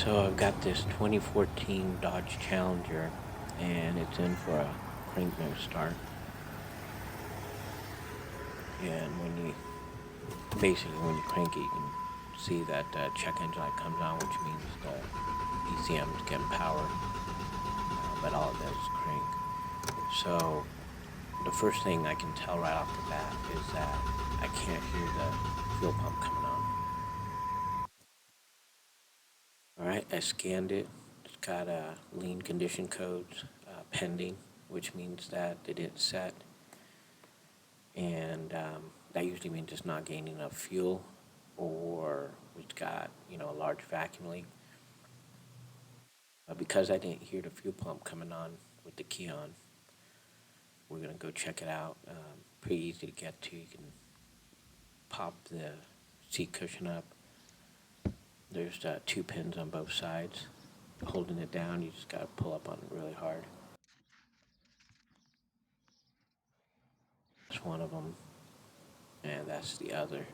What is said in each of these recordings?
So I've got this 2014 Dodge Challenger, and it's in for a crank no start. And when you crank it, you can see that check engine light comes on, which means the ECM is getting power, but all it does is crank. So the first thing I can tell right off the bat is that I can't hear the fuel pump coming on. Alright, I scanned it. It's got lean condition codes pending, which means that it didn't set. And that usually means it's not gaining enough fuel, or it's got, a large vacuum leak. But because I didn't hear the fuel pump coming on with the key on, we're going to go check it out. Pretty easy to get to. You can pop the seat cushion up. There's 2 pins on both sides. Holding it down, you just got to pull up on it really hard. That's one of them, and that's the other.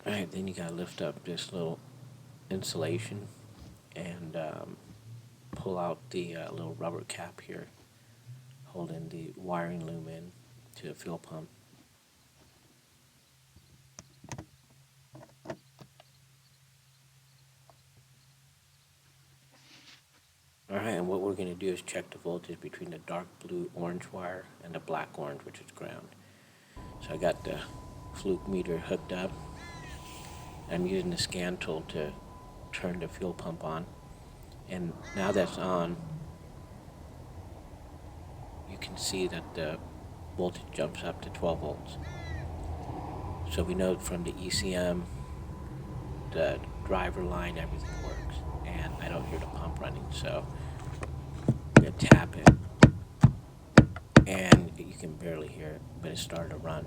Alright, then you got to lift up this little insulation and pull out the little rubber cap here, holding the wiring loom in to the fuel pump. Alright, and what we're going to do is check the voltage between the dark blue orange wire and the black orange, which is ground. So I got the fluke meter hooked up. I'm using the scan tool to turn the fuel pump on. And now that's on, you can see that the voltage jumps up to 12 volts. So we know from the ECM, the driver line, everything works. And I don't hear the pump running, so I'm going to tap it. And you can barely hear it, but it started to run.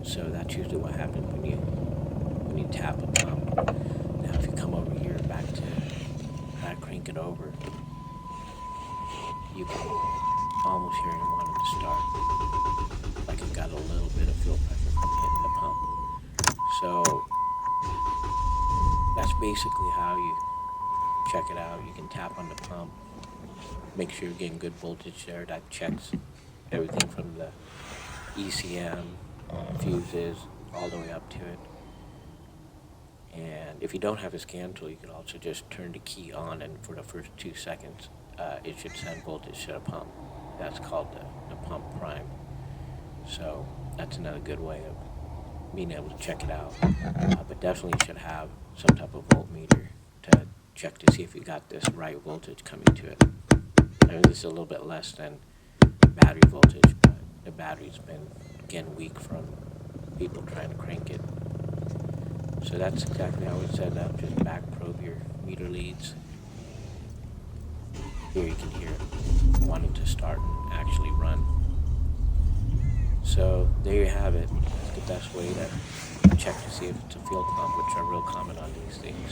So that's usually what happens when you tap a pump. Now if you come over here back to try to crank it over, you can almost hear it wanting to start. Like it got a little bit of fuel pressure from hitting the pump. So that's basically how you check it out. You can tap on the pump, make sure you're getting good voltage there. That checks everything from the ECM, fuses, all the way up to it. And if you don't have a scan tool, you can also just turn the key on, and for the first 2 seconds, it should send voltage to the pump. That's called the pump prime. So that's another good way of being able to check it out. But definitely you should have some type of voltmeter to check to see if you got this right voltage coming to it. I mean, this is a little bit less than battery voltage, but the battery's been getting weak from people trying to crank it. So that's exactly how we set it up. Just back probe your meter leads. Here you can hear it wanting to start and actually run. So there you have it. That's the best way to check to see if it's a fuel pump, which are real common on these things.